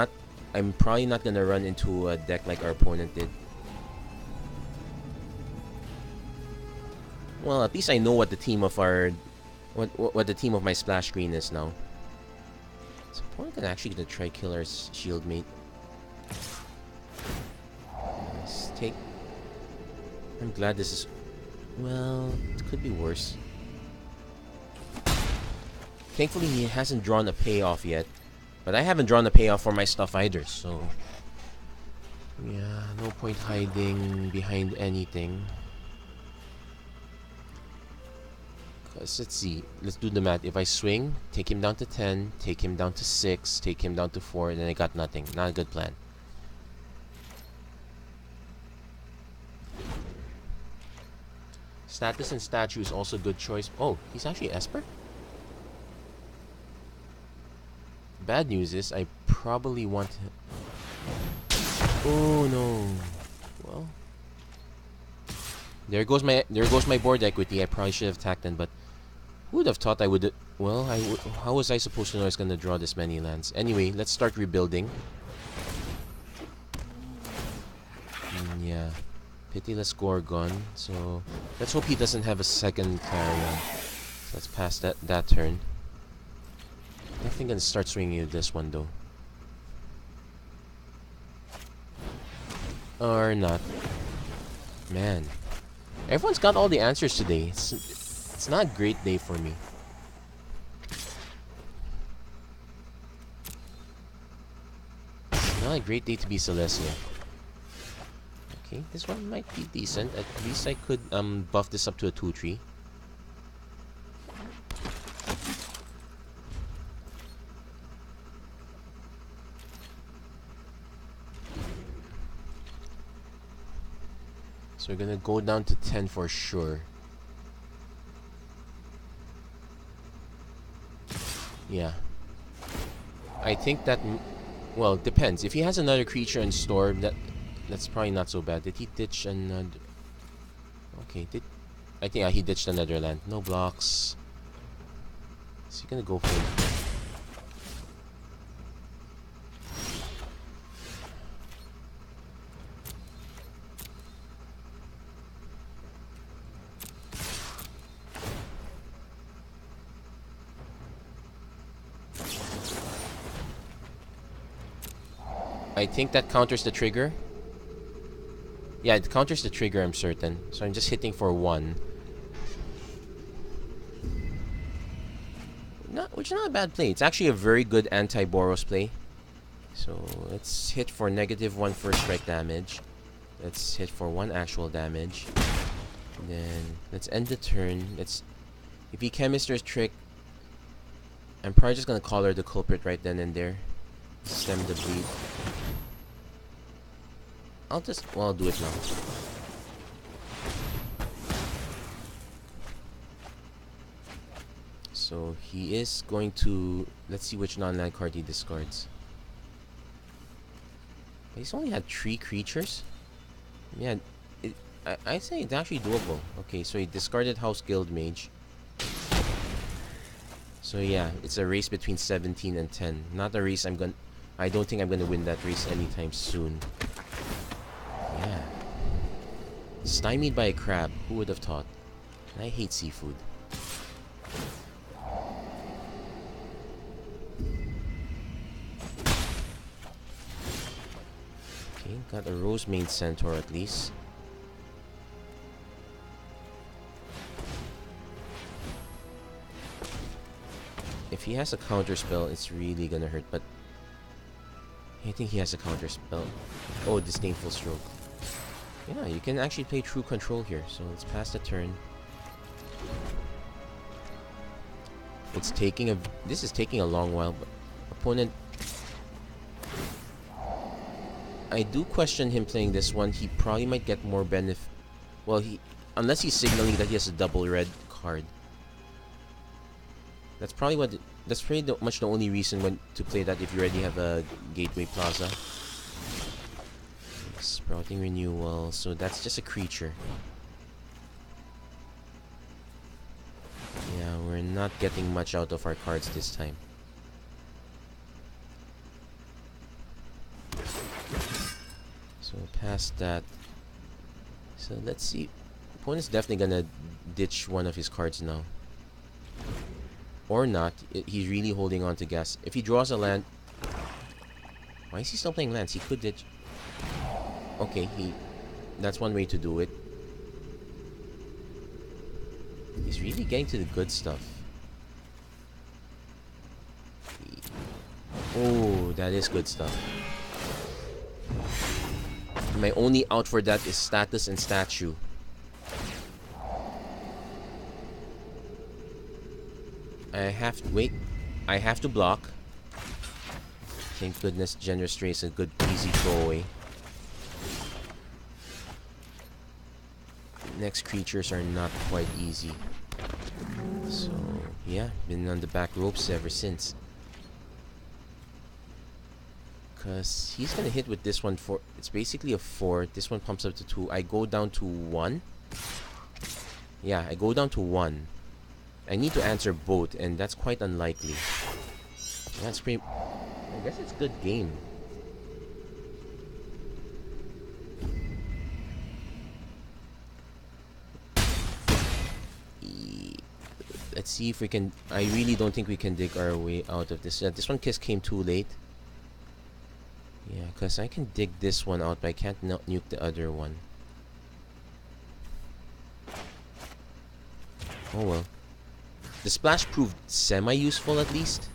Speaker 1: probably not gonna run into a deck like our opponent did. Well, at least I know what the team of what the team of my splash screen is now. So opponent can actually gonna try kill our shield mate. Let's take. I'm glad this is. Well, it could be worse. Thankfully, he hasn't drawn a payoff yet. But I haven't drawn a payoff for my stuff either, so... yeah, no point hiding behind anything. Because, let's see. Let's do the math. If I swing, take him down to 10, take him down to 6, take him down to 4, and then I got nothing. Not a good plan. Status and statue is also a good choice. Oh, he's actually Esper? Bad news is I probably want to... oh no. Well, there goes my board equity. I probably should have attacked then, but who would have thought I would? Well, how was I supposed to know I was gonna draw this many lands? Anyway, let's start rebuilding. Yeah, Pitiless Gorgon. So let's hope he doesn't have a second Clarion. So let's pass that turn. Definitely gonna start swinging with this one though. Or not. Man. Everyone's got all the answers today. It's not a great day for me. It's not a great day to be Celestia. Okay, this one might be decent. At least I could buff this up to a 2/3. So we're gonna go down to 10 for sure. Yeah. I think that... well, it depends. If he has another creature in store, that's probably not so bad. Did he ditch another... okay, I think he ditched another land. No blocks. Is he gonna go for it? I think that counters the trigger. Yeah, it counters the trigger, I'm certain. So I'm just hitting for 1. Which is not a bad play. It's actually a very good anti-Boros play. So let's hit for -1 first strike damage. Let's hit for 1 actual damage. And then let's end the turn. If he Chemister's Trick, I'm probably just gonna collar the culprit right then and there. Stem the bleed. I'll do it now. So he is going to... Let's see which non-land card he discards. He's only had 3 creatures? Yeah, I'd say it's actually doable. Okay, so he discarded House Guild Mage. So yeah, it's a race between 17 and 10. Not a race I don't think I'm gonna win that race anytime soon. Yeah. Stymied by a crab. Who would have thought? I hate seafood. Okay, got a Rosemane Centaur at least. If he has a counter spell, it's really gonna hurt, but I think he has a counter spell. Oh, Disdainful Stroke. Yeah, you can actually play True Control here, so let's pass the turn. This is taking a long while, but opponent... I do question him playing this one. He probably might get more benefit. Well, unless he's signaling that he has a double red card. That's probably much the only reason to play that if you already have a Gateway Plaza. Sprouting Renewal, so that's just a creature. Yeah, we're not getting much out of our cards this time. So past that. So let's see. Opponent's definitely gonna ditch one of his cards now. Or not. He's really holding on to gas. If he draws a land... Why is he still playing lands? He could ditch... Okay, that's one way to do it. He's really getting to the good stuff. Oh, that is good stuff. My only out for that is status and statue. I have to block. Thank goodness Generous Ray is a good easy throwaway. Next creatures are not quite easy. So yeah, been on the back ropes ever since. Cause he's gonna hit with this one for... It's basically a 4. This one pumps up to 2. I go down to 1. Yeah, I go down to 1. I need to answer both, and that's quite unlikely. That's pretty... I guess it's good game. Let's see if we can... I really don't think we can dig our way out of this. This one came too late. Yeah, because I can dig this one out, but I can't nuke the other one. Oh well. The splash proved semi-useful at least.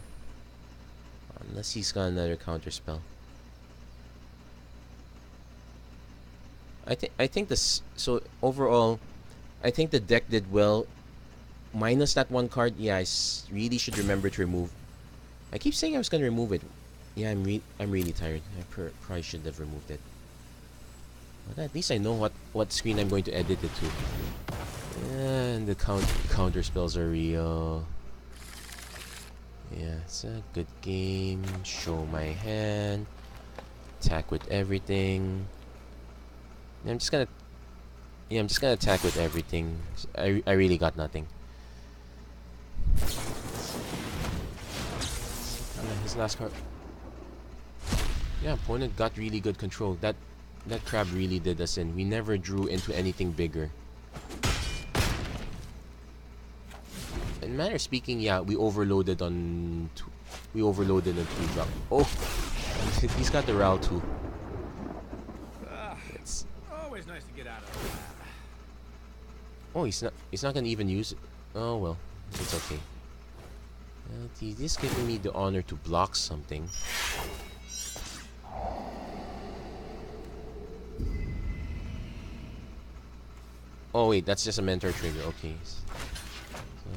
Speaker 1: Unless he's got another counter spell. I think this... So overall, I think the deck did well. Minus that one card, yeah, I really should remember to remove. I keep saying I was gonna remove it. Yeah, I'm really tired. I probably should have removed it. But at least I know what screen I'm going to edit it to. And the counter spells are real. Yeah, it's a good game. Show my hand. Attack with everything. I'm just gonna attack with everything. I really got nothing. His last card. Yeah, opponent got really good control. That crab really did us in. We never drew into anything bigger. In matter of speaking, yeah, we overloaded on 2 drop. Oh, he's got the RAL too. It's
Speaker 2: always nice to get out of the lab.
Speaker 1: Oh, he's not gonna even use it. Oh well, it's okay. He's just giving me the honor to block something. Oh wait, that's just a mentor trigger. Okay. So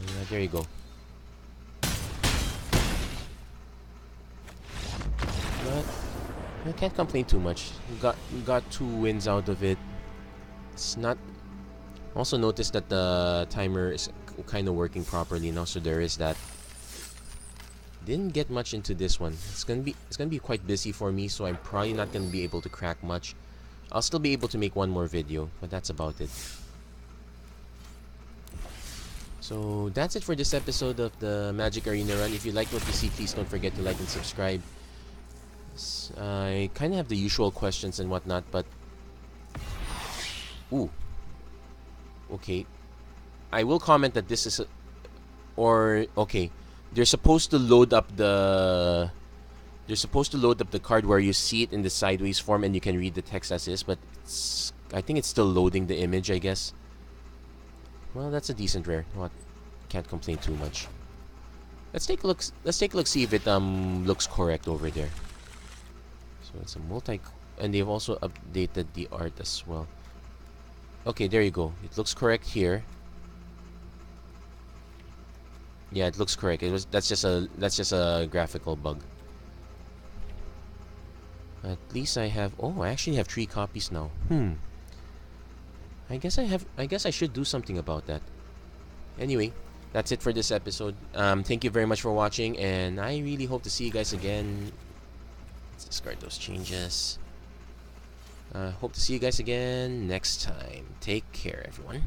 Speaker 1: yeah, there you go. But I can't complain too much. We got 2 wins out of it. It's not. Also notice that the timer is kind of working properly now, so there is that. Didn't get much into this one. It's gonna be quite busy for me, so I'm probably not gonna be able to crack much. I'll still be able to make one more video, but that's about it. So that's it for this episode of the Magic Arena Run. If you like what you see, please don't forget to like and subscribe. I kind of have the usual questions and whatnot, but ooh, okay. I will comment that this is okay. They're supposed to load up the card where you see it in the sideways form and you can read the text as is, but I think it's still loading the image, I guess. Well, that's a decent rare. What? Can't complain too much. Let's take a look. See if it looks correct over there. So it's a and they've also updated the art as well. Okay, there you go. It looks correct here. Yeah, it looks correct. That's just a graphical bug. At least I actually have 3 copies now. I guess I should do something about that. Anyway, that's it for this episode. Thank you very much for watching, and I really hope to see you guys again. Let's discard those changes. Hope to see you guys again next time. Take care, everyone.